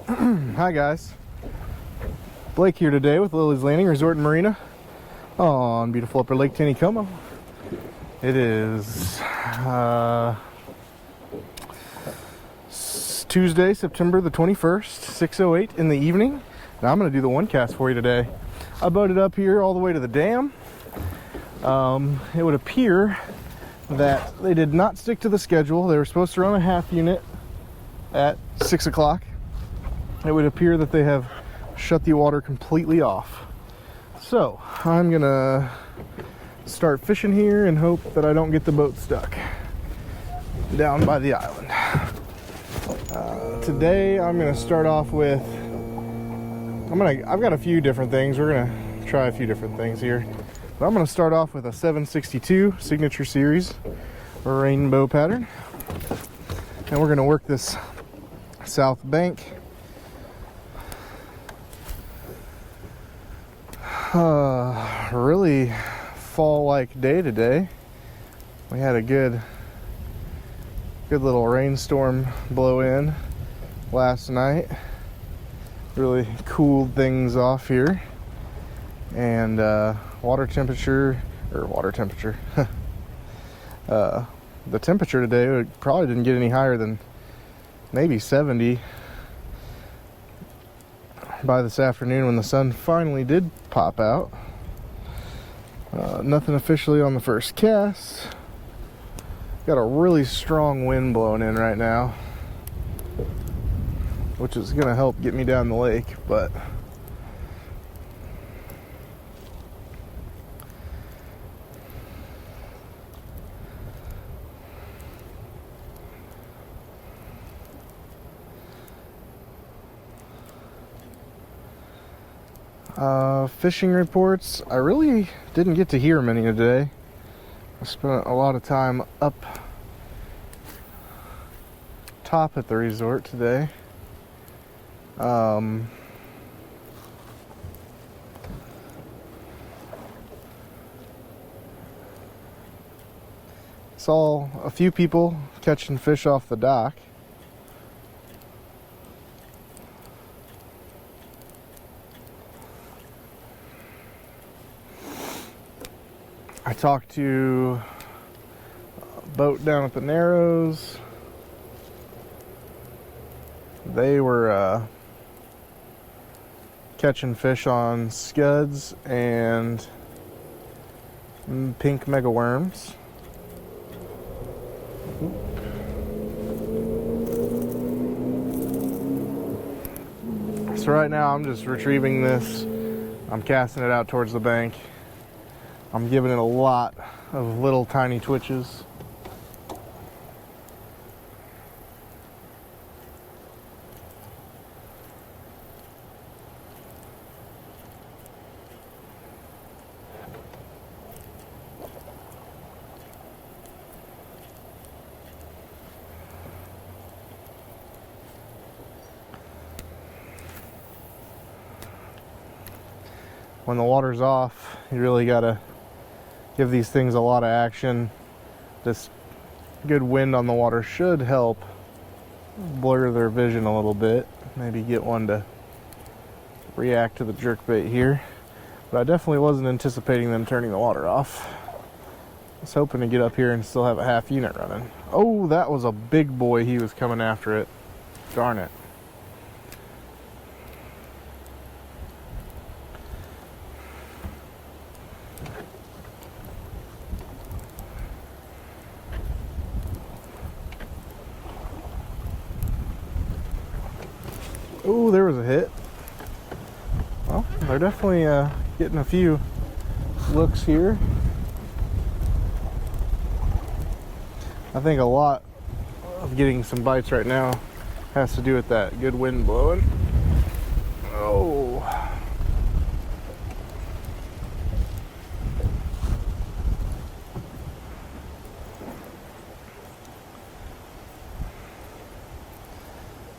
Hi guys, Blake here today with Lilley's Landing Resort and Marina on beautiful upper Lake Taneycomo. It is Tuesday, September the 21st, 6:08 in the evening. Now I'm going to do the one cast for you today. I boated up here all the way to the dam. It would appear that they did not stick to the schedule. They were supposed to run a half unit at 6 o'clock. It would appear that they have shut the water completely off. So I'm gonna start fishing here and hope that I don't get the boat stuck down by the island. Today I'm gonna start off with, I've got a few different things. We're gonna try a few different things here. But I'm gonna start off with a 762 Signature Series rainbow pattern. And we're gonna work this south bank. Really fall-like day today. We had a good little rainstorm blow in last night. Really cooled things off here. And the temperature today probably didn't get any higher than maybe 70 by this afternoon when the sun finally did pop out. Nothing officially on the first cast. Got a really strong wind blowing in right now, which is gonna help get me down the lake, but fishing reports, I really didn't get to hear many today. I spent a lot of time up top at the resort today. Saw a few people catching fish off the dock. I talked to a boat down at the Narrows. They were catching fish on scuds and pink mega worms. So right now I'm just retrieving this. I'm casting it out towards the bank. I'm giving it a lot of little tiny twitches. When the water's off, you really gotta give these things a lot of action. This good wind on the water should help blur their vision a little bit. Maybe get one to react to the jerkbait here. But I definitely wasn't anticipating them turning the water off. I was hoping to get up here and still have a half unit running. Oh, that was a big boy. He was coming after it. Darn it. Oh, there was a hit. Well, they're definitely getting a few looks here. I think a lot of getting some bites right now has to do with that good wind blowing. Oh.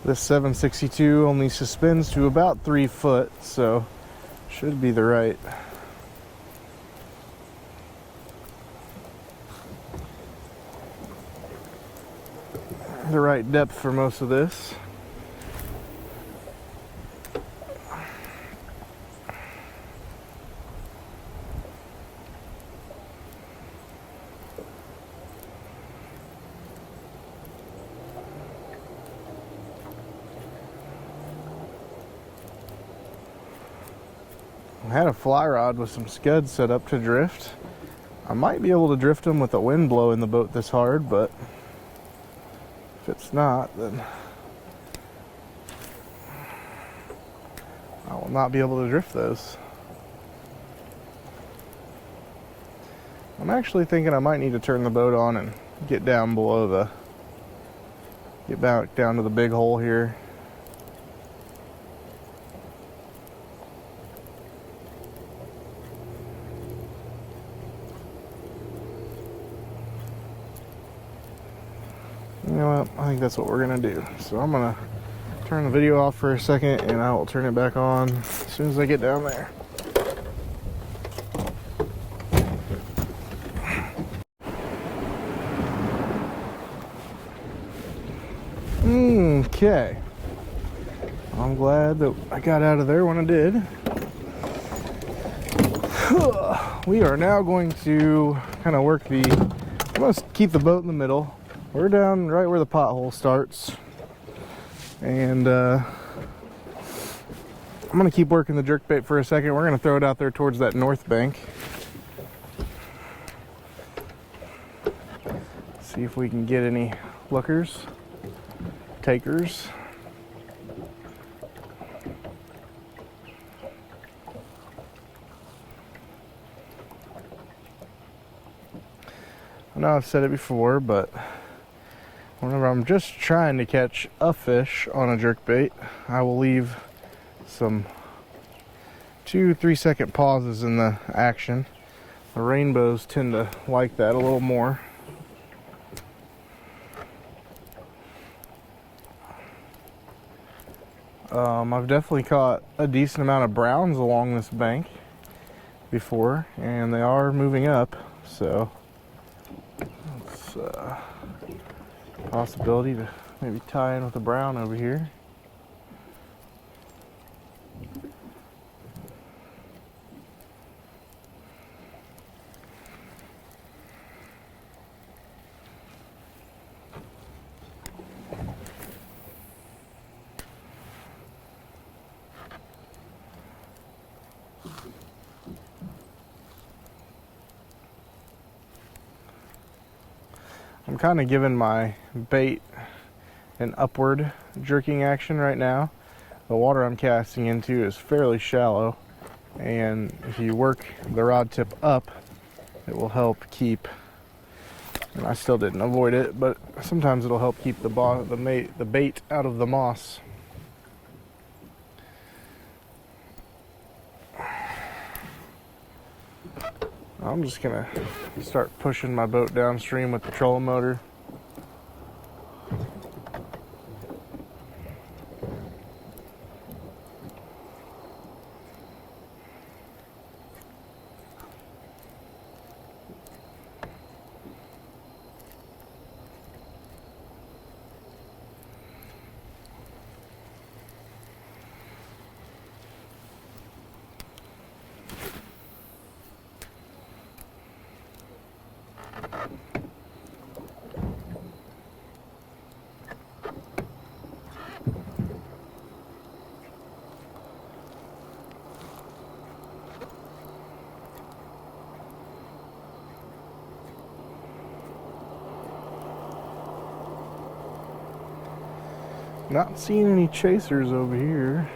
This 762 only suspends to about 3 foot, so should be the right depth for most of this. I had a fly rod with some scuds set up to drift. I might be able to drift them with the wind blowing the boat this hard, but if it's not, then I will not be able to drift those. I'm actually thinking I might need to turn the boat on and get down below get back down to the big hole here. You know what? I think that's what we're gonna do. So I'm gonna turn the video off for a second and I will turn it back on as soon as I get down there. Okay. I'm glad that I got out of there when I did. We are now going to kind of work I'm going to keep the boat in the middle. We're down right where the pothole starts. And I'm going to keep working the jerkbait for a second. We're going to throw it out there towards that north bank. See if we can get any lookers, takers. I know I've said it before, but whenever I'm just trying to catch a fish on a jerkbait, I will leave some 2-3 second pauses in the action. The rainbows tend to like that a little more. I've definitely caught a decent amount of browns along this bank before, and they are moving up, so it's a possibility to maybe tie in with a brown over here. I'm kind of giving my bait an upward jerking action right now. The water I'm casting into is fairly shallow, and if you work the rod tip up, it will help keep, and I still didn't avoid it, but sometimes it'll help keep the bait out of the moss. I'm just gonna start pushing my boat downstream with the trolling motor. Not seeing any chasers over here.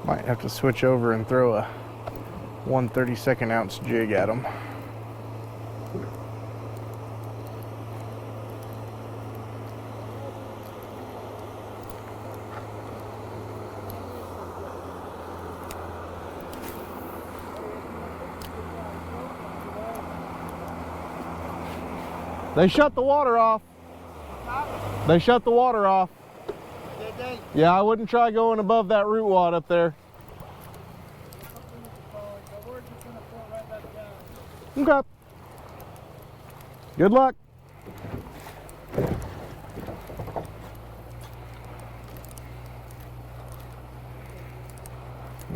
Might have to switch over and throw a 1/32 ounce jig at them. They shut the water off. They shut the water off. Did they? Yeah, I wouldn't try going above that root wad up there. Okay. Good luck.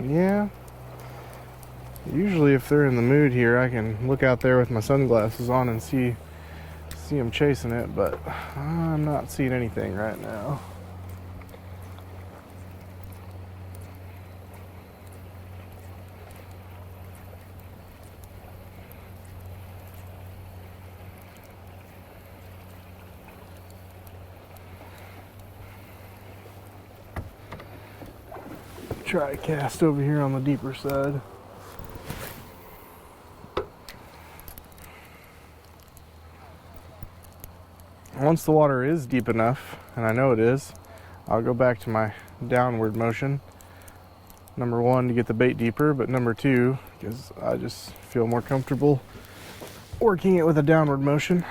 Yeah. Usually if they're in the mood here, I can look out there with my sunglasses on and see See him chasing it, but I'm not seeing anything right now. Try a cast over here on the deeper side. Once the water is deep enough, and I know it is, I'll go back to my downward motion. Number one, to get the bait deeper, but number two, because I just feel more comfortable working it with a downward motion.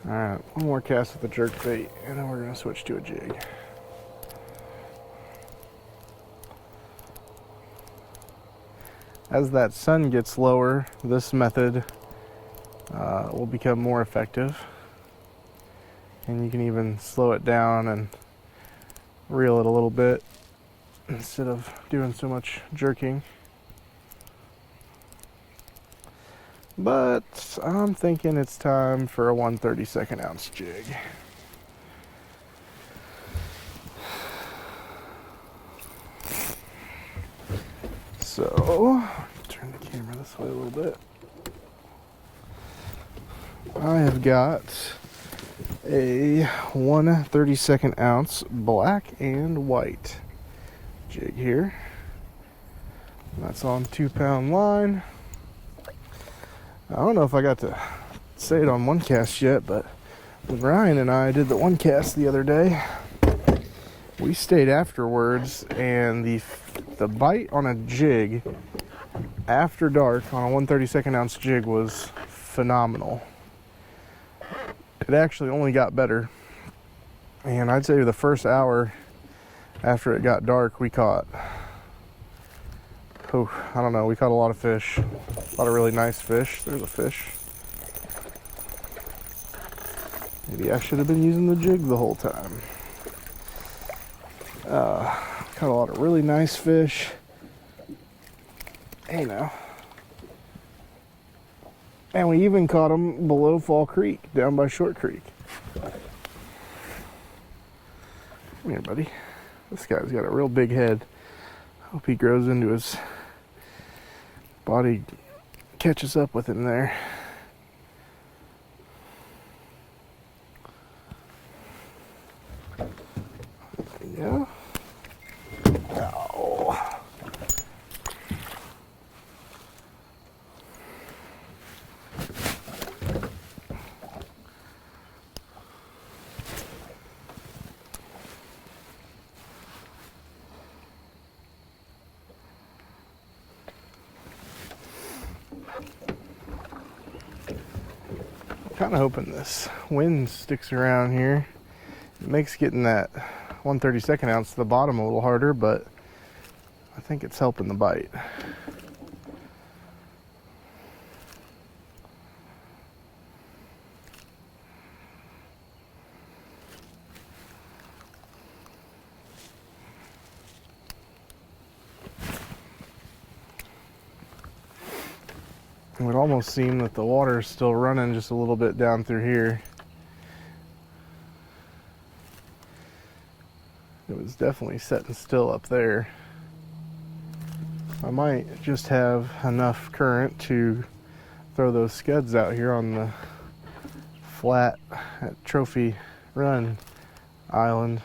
Alright, one more cast with the jerk bait, and then we're going to switch to a jig. As that sun gets lower, this method will become more effective. And you can even slow it down and reel it a little bit instead of doing so much jerking. But I'm thinking it's time for a 1/32 ounce jig. So, turn the camera this way a little bit. I have got a 1/32 ounce black and white jig here. That's on 2-pound line. I don't know if I got to say it on one cast yet, but when Ryan and I did the one cast the other day, we stayed afterwards, and the bite on a jig after dark on a 1/32 ounce jig was phenomenal. It actually only got better, and I'd say the first hour after it got dark, we caught, I don't know, we caught a lot of fish. A lot of really nice fish. There's a fish. Maybe I should have been using the jig the whole time. Caught a lot of really nice fish. Hey now. And we even caught them below Fall Creek, down by Short Creek. Come here, buddy. This guy's got a real big head. Hope he grows into his body, catches up with him there. Yeah. Oh. Kind of hoping this wind sticks around here. It makes getting that 1/32 ounce to the bottom a little harder, but I think it's helping the bite. It would almost seem that the water is still running just a little bit down through here. It was definitely setting still up there. I might just have enough current to throw those scuds out here on the flat at Trophy Run Island.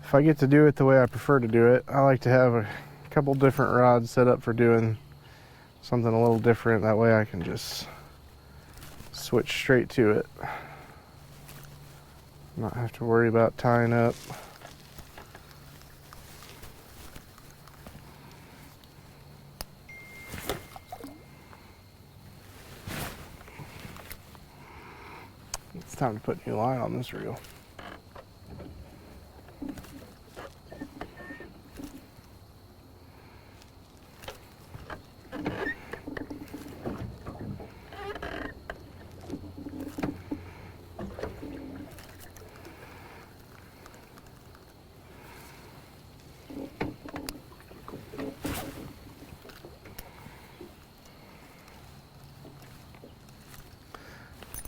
If I get to do it the way I prefer to do it, I like to have a couple different rods set up for doing something a little different. That way I can just switch straight to it. Not have to worry about tying up. Time to put new line on this reel.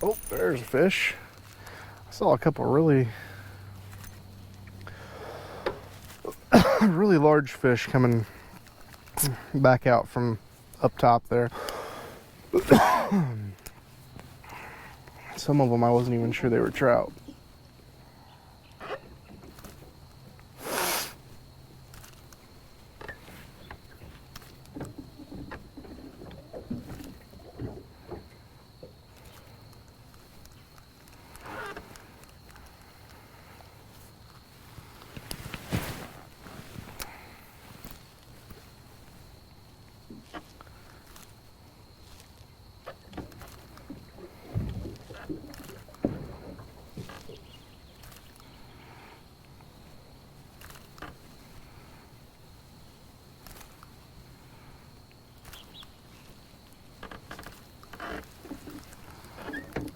Oh, there's a fish. I saw a couple really really large fish coming back out from up top there. Some of them I wasn't even sure they were trout.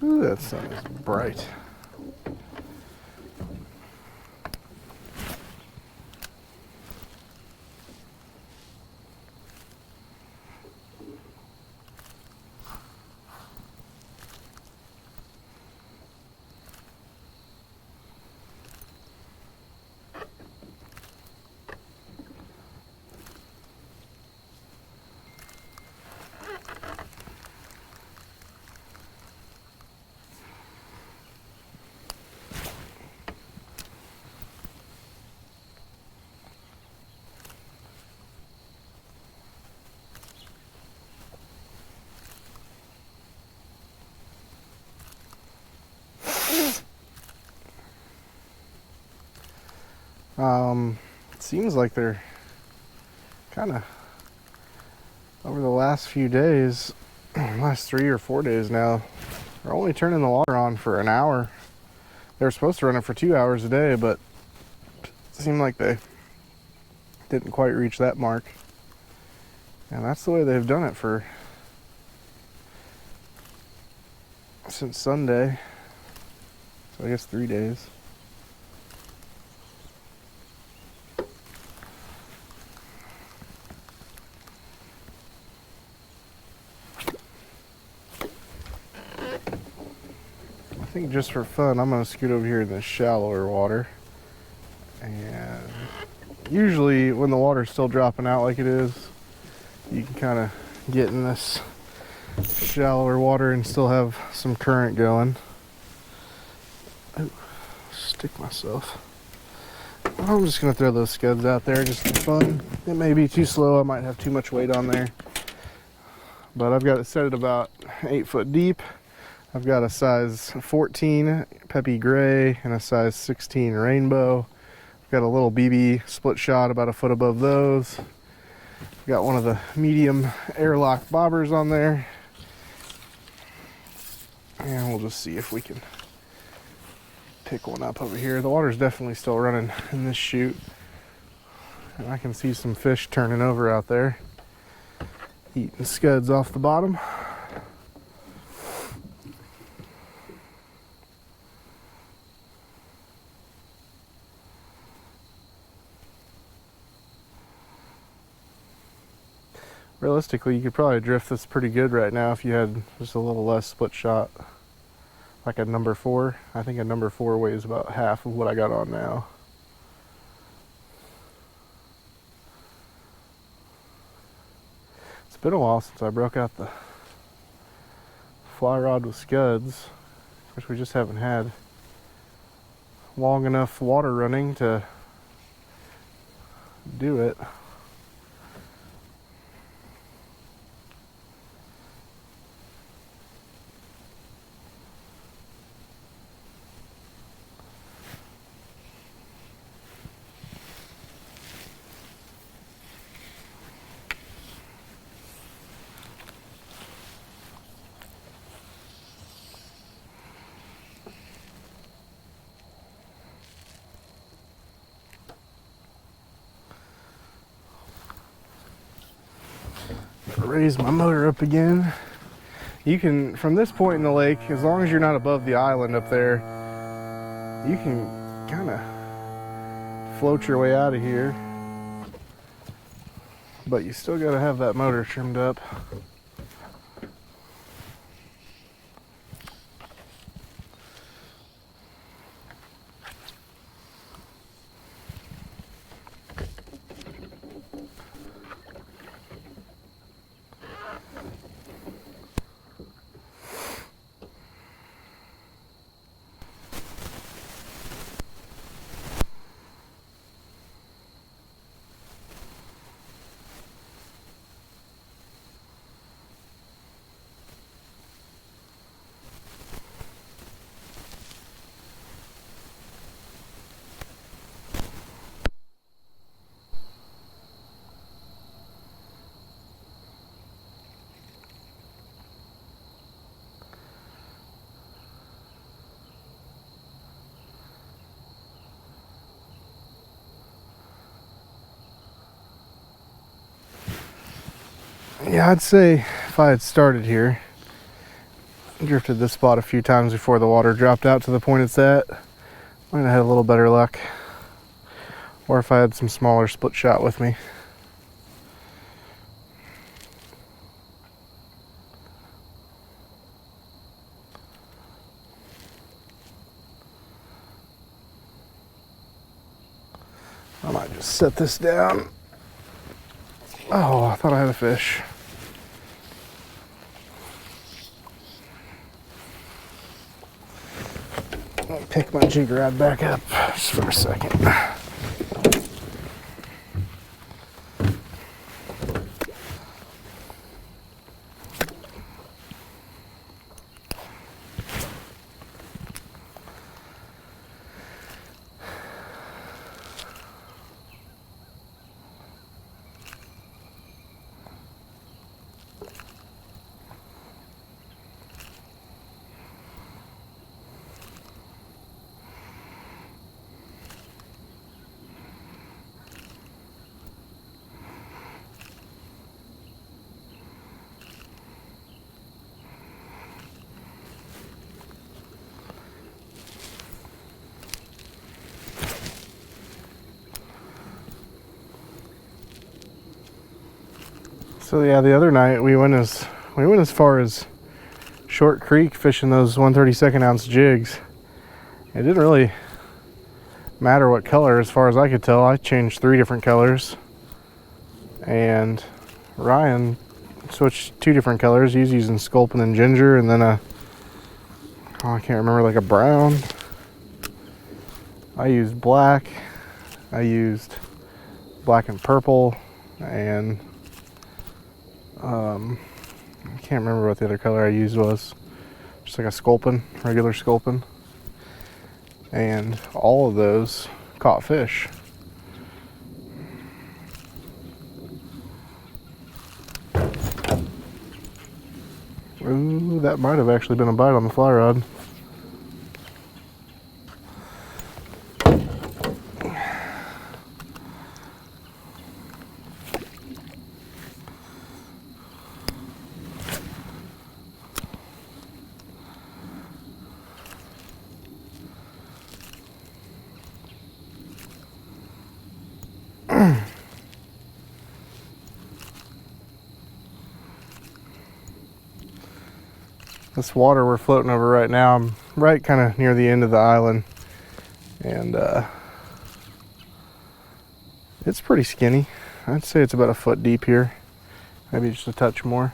Ooh, that sun is bright. It seems like they're kind of, over the last few days, last 3 or 4 days now, they're only turning the water on for an hour. They were supposed to run it for 2 hours a day, but it seemed like they didn't quite reach that mark. And that's the way they've done it for since Sunday. So I guess 3 days. I think just for fun, I'm going to scoot over here in the shallower water. And usually when the water's still dropping out like it is, you can kind of get in this shallower water and still have some current going. Ooh, stick myself. I'm just going to throw those scuds out there just for fun. It may be too slow. I might have too much weight on there. But I've got it set at about 8 foot deep. I've got a size 14 Peppy Gray and a size 16 Rainbow. I've got a little BB split shot about a foot above those. I've got one of the medium airlock bobbers on there. And we'll just see if we can pick one up over here. The water's definitely still running in this chute. And I can see some fish turning over out there, eating scuds off the bottom. Realistically, you could probably drift this pretty good right now if you had just a little less split shot. Like a number 4. I think a number 4 weighs about half of what I got on now. It's been a while since I broke out the fly rod with scuds, which we just haven't had long enough water running to do it. raise my motor up again. You can, from this point in the lake, as long as you're not above the island up there, you can kind of float your way out of here. But you still got to have that motor trimmed up. Yeah, I'd say if I had started here, drifted this spot a few times before the water dropped out to the point it's at, might have had a little better luck. Or if I had some smaller split shot with me. I might just set this down. Oh, I thought I had a fish. I'll pick my jig rod back up just for a second. So yeah, the other night we went as far as Short Creek fishing those 1/32 ounce jigs. It didn't really matter what color as far as I could tell. I changed 3 different colors, and Ryan switched 2 different colors. He's using sculpin and ginger, and then I can't remember, like a brown. I used black. I used black and purple, and I can't remember what the other color I used was. Just like a sculpin, regular sculpin. And all of those caught fish. Ooh, that might have actually been a bite on the fly rod. This water we're floating over right now, I'm right kind of near the end of the island, and it's pretty skinny. I'd say it's about a foot deep here, maybe just a touch more.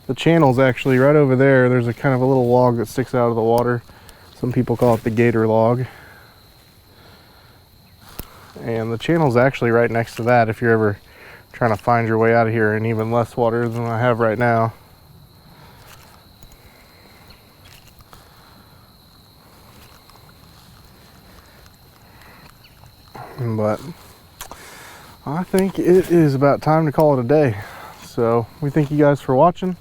The channel's actually right over there. There's a kind of a little log that sticks out of the water. Some people call it the gator log. And the channel's actually right next to that if you're ever trying to find your way out of here in even less water than I have right now. But I think it is about time to call it a day. So we thank you guys for watching.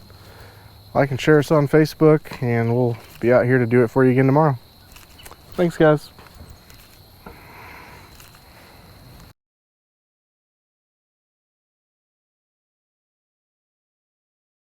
Like and share us on Facebook, and we'll be out here to do it for you again tomorrow. Thanks, guys.